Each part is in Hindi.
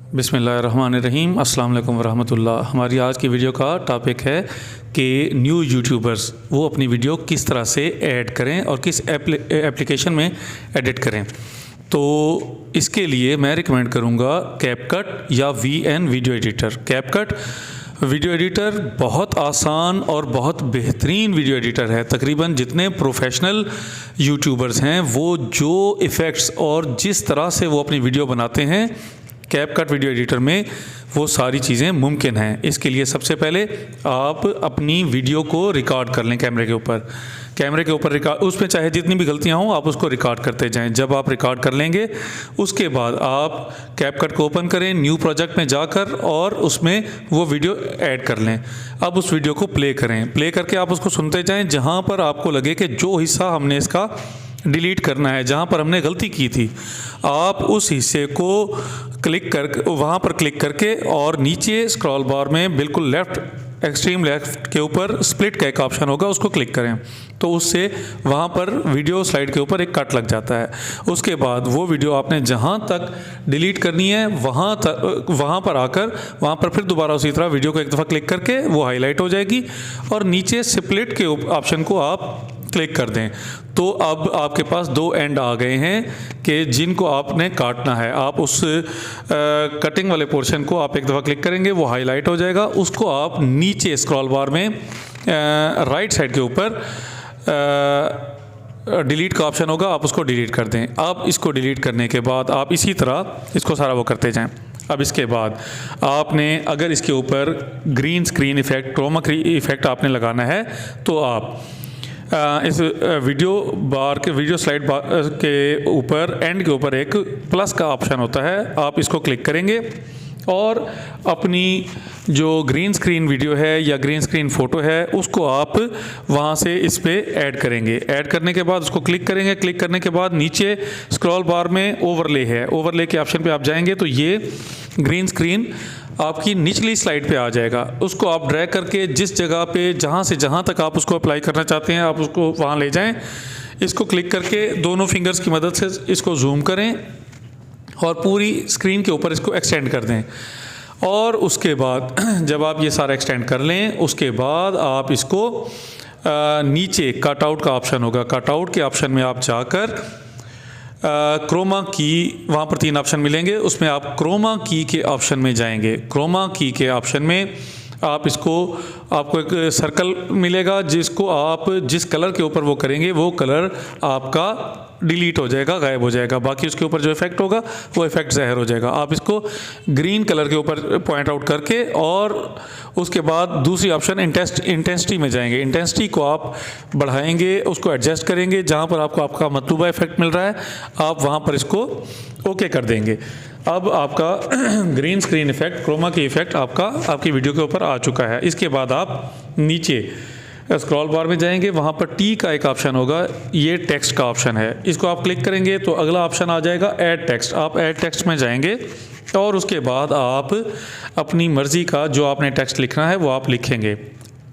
बिस्मिल्लाहिर्रहमानिर्रहीम, अस्सलाम वालेकुम वरहमतुल्लाह। हमारी आज की वीडियो का टॉपिक है कि न्यू यूट्यूबर्स वो अपनी वीडियो किस तरह से ऐड करें और किस एप्लीकेशन में एडिट करें। तो इसके लिए मैं रिकमेंड करूँगा कैपकट या VN video editor. CapCut video editor बहुत आसान और बहुत बेहतरीन वीडियो एडिटर है। तकरीबन जितने प्रोफेशनल यूट्यूबर्स हैं वो जो इफ़ेक्ट्स और जिस तरह से वो अपनी वीडियो बनाते हैं कैपकट वीडियो एडिटर में वो सारी चीज़ें मुमकिन हैं। इसके लिए सबसे पहले आप अपनी वीडियो को रिकॉर्ड कर लें कैमरे के ऊपर रिकॉर्ड, उसमें चाहे जितनी भी गलतियां हों आप उसको रिकॉर्ड करते जाएं। जब आप रिकॉर्ड कर लेंगे उसके बाद आप कैपकट को ओपन करें न्यू प्रोजेक्ट में जाकर और उसमें वो वीडियो ऐड कर लें। अब उस वीडियो को प्ले करके आप उसको सुनते जाएं। जहाँ पर आपको लगे कि जो हिस्सा हमने इसका डिलीट करना है, जहाँ पर हमने गलती की थी, आप उस हिस्से को वहाँ पर क्लिक करके और नीचे स्क्रॉल बार में बिल्कुल एक्सट्रीम लेफ़्ट के ऊपर स्प्लिट का एक ऑप्शन होगा, उसको क्लिक करें तो उससे वहाँ पर वीडियो स्लाइड के ऊपर एक कट लग जाता है। उसके बाद वो वीडियो आपने जहाँ तक डिलीट करनी है वहाँ पर आकर वहाँ पर फिर दोबारा उसी तरह वीडियो को एक दफ़ा क्लिक करके वो हाईलाइट हो जाएगी और नीचे स्प्लिट के ऑप्शन को आप क्लिक कर दें। तो अब आपके पास दो एंड आ गए हैं कि जिनको आपने काटना है। आप उस कटिंग वाले पोर्शन को आप एक दफ़ा क्लिक करेंगे, वो हाईलाइट हो जाएगा। उसको आप नीचे स्क्रॉल बार में राइट साइड के ऊपर डिलीट का ऑप्शन होगा, आप उसको डिलीट कर दें। अब इसको डिलीट करने के बाद आप इसी तरह इसको सारा वो करते जाएं। अब इसके बाद आपने अगर इसके ऊपर green screen effect, chroma effect आपने लगाना है तो आप इस वीडियो स्लाइड बार के ऊपर एंड के ऊपर एक प्लस का ऑप्शन होता है, आप इसको क्लिक करेंगे और अपनी जो ग्रीन स्क्रीन वीडियो है या ग्रीन स्क्रीन फ़ोटो है उसको आप वहाँ से इस पे ऐड करेंगे। ऐड करने के बाद उसको क्लिक करेंगे। क्लिक करने के बाद नीचे स्क्रॉल बार में ओवरले है, ओवरले के ऑप्शन पे आप जाएंगे तो ये ग्रीन स्क्रीन आपकी निचली स्लाइड पे आ जाएगा। उसको आप ड्रैग करके जिस जगह पे जहाँ तक आप उसको अप्लाई करना चाहते हैं आप उसको वहाँ ले जाएं। इसको क्लिक करके दोनों फिंगर्स की मदद से इसको जूम करें और पूरी स्क्रीन के ऊपर इसको एक्सटेंड कर दें। और उसके बाद जब आप ये सारा एक्सटेंड कर लें उसके बाद आप इसको नीचे कटआउट का ऑप्शन होगा, कटआउट के ऑप्शन में आप जाकर क्रोमा की, वहाँ पर 3 ऑप्शन मिलेंगे, उसमें आप क्रोमा की के ऑप्शन में जाएंगे। क्रोमा की के ऑप्शन में आप आपको एक सर्कल मिलेगा जिसको आप जिस कलर के ऊपर वो करेंगे वो कलर आपका डिलीट हो जाएगा, गायब हो जाएगा। बाकी उसके ऊपर जो इफेक्ट होगा वो इफेक्ट ज़ाहिर हो जाएगा। आप इसको ग्रीन कलर के ऊपर पॉइंट आउट करके और उसके बाद दूसरी ऑप्शन इंटेंसिटी में जाएंगे। इंटेंसिटी को आप बढ़ाएंगे, उसको एडजस्ट करेंगे, जहाँ पर आपको आपका मतलूबा इफेक्ट मिल रहा है आप वहाँ पर इसको ओके कर देंगे। अब आपका ग्रीन स्क्रीन इफेक्ट, क्रोमा की इफेक्ट आपकी वीडियो के ऊपर आ चुका है। इसके बाद आप नीचे स्क्रॉल बार में जाएंगे, वहाँ पर टी का एक ऑप्शन होगा, ये टेक्स्ट का ऑप्शन है। इसको आप क्लिक करेंगे तो अगला ऑप्शन आ जाएगा ऐड टेक्स्ट। आप ऐड टेक्स्ट में जाएंगे और उसके बाद आप अपनी मर्ज़ी का जो आपने टेक्स्ट लिखना है वो आप लिखेंगे।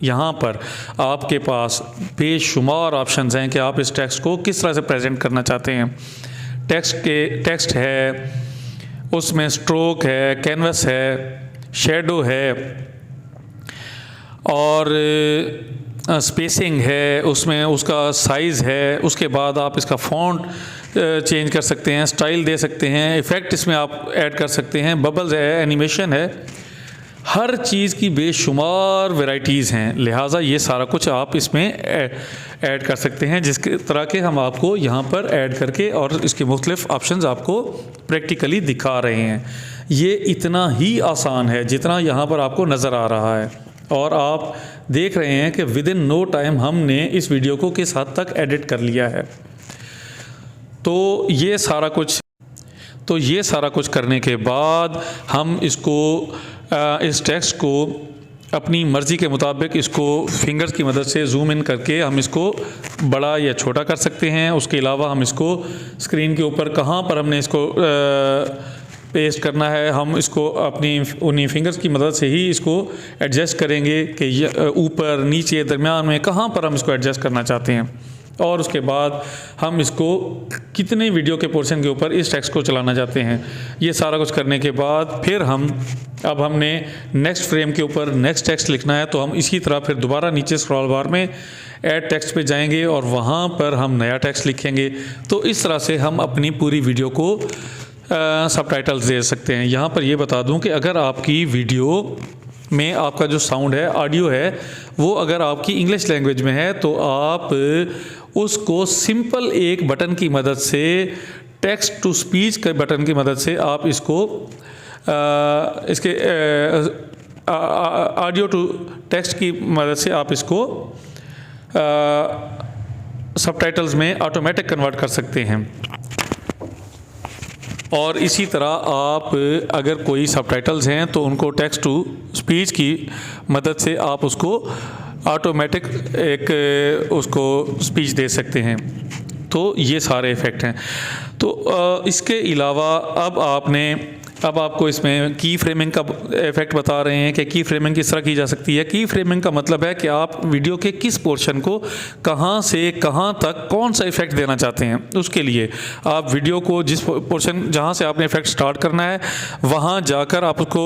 यहाँ पर आपके पास बेशुमार ऑप्शंस हैं कि आप इस टेक्स्ट को किस तरह से प्रेजेंट करना चाहते हैं। टेक्स्ट है, उसमें स्ट्रोक है, कैनवस है, शेडो है और स्पेसिंग है, उसमें उसका साइज़ है। उसके बाद आप इसका फ़ॉन्ट चेंज कर सकते हैं, स्टाइल दे सकते हैं, इफ़ेक्ट इसमें आप ऐड कर सकते हैं, बबल्स है, एनिमेशन है, हर चीज़ की बेशुमार वैरायटीज़ हैं। लिहाजा ये सारा कुछ आप इसमें ऐड कर सकते हैं, जिसके तरह के हम आपको यहाँ पर ऐड करके और इसके मुख्तलिफ ऑप्शंस आपको प्रैक्टिकली दिखा रहे हैं। ये इतना ही आसान है जितना यहाँ पर आपको नज़र आ रहा है और आप देख रहे हैं कि विद इन नो टाइम हमने इस वीडियो को किस हद तक एडिट कर लिया है। तो ये सारा कुछ करने के बाद हम इस टेक्स्ट को अपनी मर्ज़ी के मुताबिक इसको फिंगर्स की मदद से जूम इन करके हम इसको बड़ा या छोटा कर सकते हैं। उसके अलावा हम इसको स्क्रीन के ऊपर कहाँ पर हमने इसको पेस्ट करना है हम इसको अपनी उन्हीं फिंगर्स की मदद से ही इसको एडजस्ट करेंगे कि ऊपर नीचे दरमियान में कहाँ पर हम इसको एडजस्ट करना चाहते हैं। और उसके बाद हम इसको कितने वीडियो के पोर्शन के ऊपर इस टेक्स्ट को चलाना चाहते हैं। ये सारा कुछ करने के बाद फिर अब हमने नेक्स्ट फ्रेम के ऊपर नेक्स्ट टेक्स्ट लिखना है, तो हम इसी तरह फिर दोबारा नीचे स्क्रॉल बार में ऐड टेक्स्ट पे जाएंगे और वहाँ पर हम नया टेक्स्ट लिखेंगे। तो इस तरह से हम अपनी पूरी वीडियो को सबटाइटल्स दे सकते हैं। यहाँ पर ये बता दूँ कि अगर आपकी वीडियो में आपका जो साउंड है, ऑडियो है, वो अगर आपकी इंग्लिश लैंग्वेज में है तो आप उसको सिंपल एक बटन की मदद से, टेक्स्ट टू स्पीच के बटन की मदद से आप इसको इसके ऑडियो टू टेक्स्ट की मदद से आप इसको सबटाइटल्स में ऑटोमेटिक कन्वर्ट कर सकते हैं। और इसी तरह आप अगर कोई सबटाइटल्स हैं तो उनको टेक्स्ट टू स्पीच की मदद से आप उसको ऑटोमेटिक एक उसको स्पीच दे सकते हैं। तो ये सारे इफ़ेक्ट हैं। तो इसके अलावा अब आपको इसमें की फ्रेमिंग का इफेक्ट बता रहे हैं कि की फ्रेमिंग किस तरह की जा सकती है। की फ्रेमिंग का मतलब है कि आप वीडियो के किस पोर्शन को कहां से कहां तक कौन सा इफेक्ट देना चाहते हैं। उसके लिए आप वीडियो को जिस पोर्शन जहां से आपने इफेक्ट स्टार्ट करना है वहां जाकर आप उसको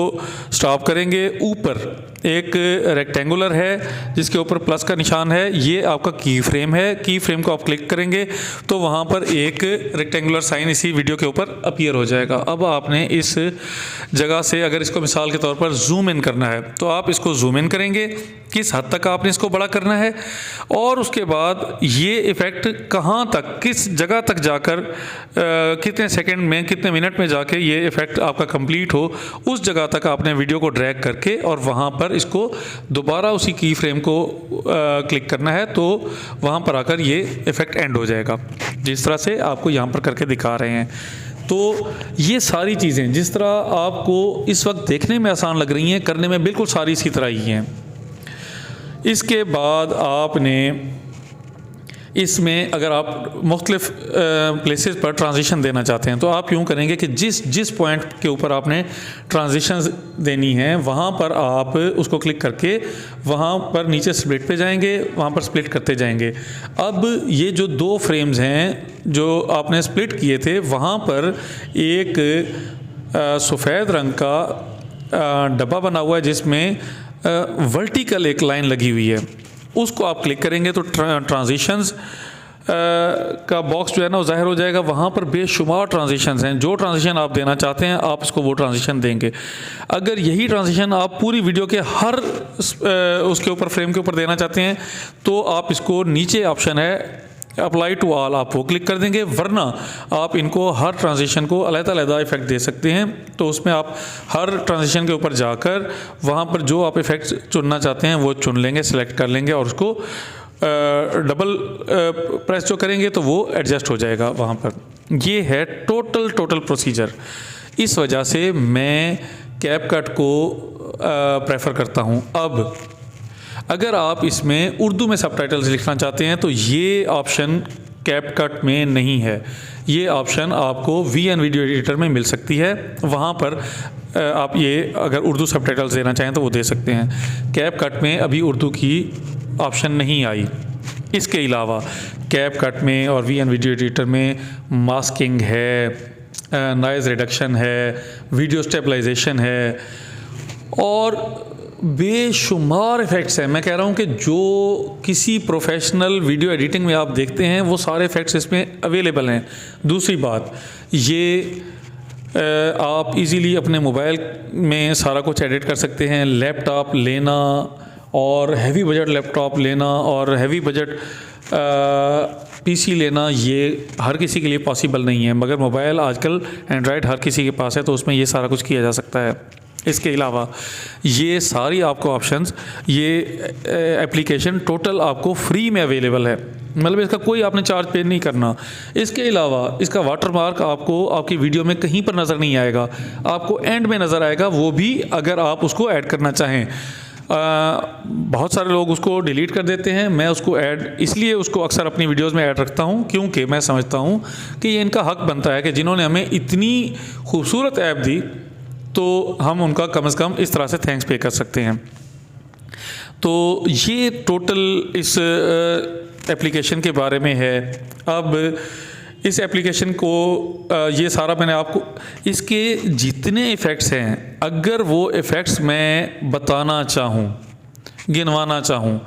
स्टॉप करेंगे। ऊपर एक रेक्टेंगुलर है जिसके ऊपर प्लस का निशान है, ये आपका की फ्रेम है। की फ्रेम को आप क्लिक करेंगे तो वहाँ पर एक रेक्टेंगुलर साइन इसी वीडियो के ऊपर अपीयर हो जाएगा। अब आपने इस जगह से अगर इसको मिसाल के तौर पर जूम इन करना है तो आप इसको जूम इन करेंगे, किस हद तक आपने इसको बड़ा करना है, और उसके बाद ये इफ़ेक्ट कहाँ तक, किस जगह तक जाकर कितने सेकंड में, कितने मिनट में जाके ये इफ़ेक्ट आपका कंप्लीट हो, उस जगह तक आपने वीडियो को ड्रैग करके और वहाँ पर इसको दोबारा उसी की फ्रेम को क्लिक करना है, तो वहाँ पर आकर ये इफ़ेक्ट एंड हो जाएगा, जिस तरह से आपको यहाँ पर करके दिखा रहे हैं। तो ये सारी चीज़ें जिस तरह आपको इस वक्त देखने में आसान लग रही हैं, करने में बिल्कुल सारी इसी तरह ही हैं। इसके बाद आपने इसमें अगर आप मुख्तलिफ प्लेसेस पर ट्रांजिशन देना चाहते हैं तो आप यूँ करेंगे कि जिस पॉइंट के ऊपर आपने ट्रांजिशंस देनी है वहाँ पर आप उसको क्लिक करके वहाँ पर नीचे स्प्लिट पे जाएंगे, वहाँ पर स्प्लिट करते जाएंगे। अब ये जो दो फ्रेम्स हैं जो आपने स्प्लिट किए थे, वहाँ पर एक सफ़ेद रंग का डब्बा बना हुआ है जिसमें वर्टिकल एक लाइन लगी हुई है, उसको आप क्लिक करेंगे तो ट्रांजिशंस का बॉक्स जो है ना वो ज़ाहिर हो जाएगा। वहाँ पर बेशुमार ट्रांजिशंस हैं, जो ट्रांजिशन आप देना चाहते हैं आप इसको वो ट्रांजिशन देंगे। अगर यही ट्रांजिशन आप पूरी वीडियो के हर उसके ऊपर फ्रेम के ऊपर देना चाहते हैं तो आप इसको नीचे ऑप्शन है अप्लाई टू ऑल, आप वो क्लिक कर देंगे, वरना आप इनको हर ट्रांजिशन को अलग-अलग इफ़ेक्ट दे सकते हैं। तो उसमें आप हर ट्रांजिशन के ऊपर जाकर वहाँ पर जो आप इफ़ेक्ट चुनना चाहते हैं वो चुन लेंगे, सेलेक्ट कर लेंगे और उसको डबल प्रेस जो करेंगे तो वो एडजस्ट हो जाएगा वहाँ पर। ये है टोटल प्रोसीजर। इस वजह से मैं कैपकट को प्रेफर करता हूँ। अब अगर आप इसमें उर्दू में सबटाइटल्स लिखना चाहते हैं तो ये ऑप्शन कैपकट में नहीं है। ये ऑप्शन आपको VN वीडियो एडिटर में मिल सकती है, वहाँ पर आप ये अगर उर्दू सबटाइटल्स देना चाहें तो वो दे सकते हैं। कैपकट में अभी उर्दू की ऑप्शन नहीं आई। इसके अलावा कैपकट में और VN वीडियो एडिटर में मास्किंग है, नॉइज़ रिडक्शन है, वीडियो स्टेबलाइजेशन है और बेशुमार इफ़ेक्ट्स हैं। मैं कह रहा हूँ कि जो किसी प्रोफेशनल वीडियो एडिटिंग में आप देखते हैं वो सारे इफ़ेक्ट्स इसमें अवेलेबल हैं। दूसरी बात, ये आप इजीली अपने मोबाइल में सारा कुछ एडिट कर सकते हैं। लैपटॉप लेना और हैवी बजट लैपटॉप लेना और हैवी बजट PC लेना ये हर किसी के लिए पॉसिबल नहीं है, मगर मोबाइल आजकल एंड्रॉयड हर किसी के पास है तो उसमें ये सारा कुछ किया जा सकता है। इसके अलावा ये सारी आपको ऑप्शंस, ये एप्लीकेशन टोटल आपको फ्री में अवेलेबल है, मतलब इसका कोई आपने चार्ज पे नहीं करना। इसके अलावा इसका वाटरमार्क आपको आपकी वीडियो में कहीं पर नज़र नहीं आएगा, आपको एंड में नज़र आएगा, वो भी अगर आप उसको ऐड करना चाहें। बहुत सारे लोग उसको डिलीट कर देते हैं, मैं उसको ऐड इसलिए उसको अक्सर अपनी वीडियोस में ऐड रखता हूं क्योंकि मैं समझता हूं कि ये इनका हक बनता है कि जिन्होंने हमें इतनी खूबसूरत ऐप दी तो हम उनका कम से कम इस तरह से थैंक्स पे कर सकते हैं। तो ये टोटल इस एप्लीकेशन के बारे में है। अब इस एप्लीकेशन को ये सारा मैंने आपको, इसके जितने इफ़ेक्ट्स हैं, अगर वो इफ़ेक्ट्स मैं बताना चाहूँ, गिनवाना चाहूँ,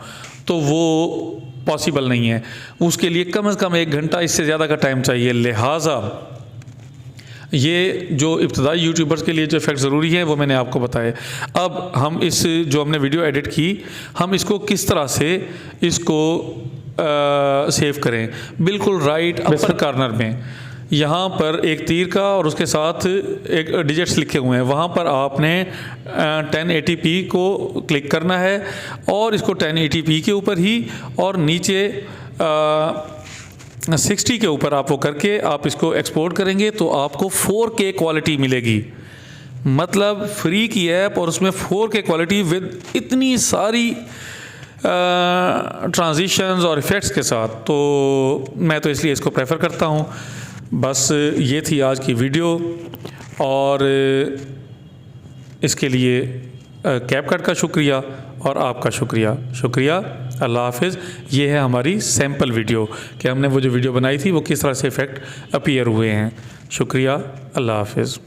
तो वो पॉसिबल नहीं है। उसके लिए कम से कम 1 घंटा, इससे ज़्यादा का टाइम चाहिए। लिहाजा ये जो इब्तदाई यूट्यूबर्स के लिए जो इफ़ेक्ट ज़रूरी है वो मैंने आपको बताए। अब हम इस जो हमने वीडियो एडिट की, हम इसको किस तरह से इसको सेव करें। बिल्कुल राइट अपर कॉर्नर में यहाँ पर एक तीर का और उसके साथ एक डिजिट्स लिखे हुए हैं, वहाँ पर आपने 1080p को क्लिक करना है और इसको 1080p के ऊपर ही और नीचे 60 के ऊपर आप वो करके आप इसको एक्सपोर्ट करेंगे तो आपको 4K क्वालिटी मिलेगी। मतलब फ्री की ऐप और उसमें 4K क्वालिटी विद इतनी सारी ट्रांजिशंस और इफ़ेक्ट्स के साथ, तो मैं तो इसलिए इसको प्रेफर करता हूँ। बस ये थी आज की वीडियो और इसके लिए कैपकट का शुक्रिया और आपका शुक्रिया। अल्लाह हाफिज़। ये है हमारी सैम्पल वीडियो कि हमने वो जो वीडियो बनाई थी वो किस तरह से इफ़ेक्ट अपीयर हुए हैं। शुक्रिया। अल्लाह हाफिज़।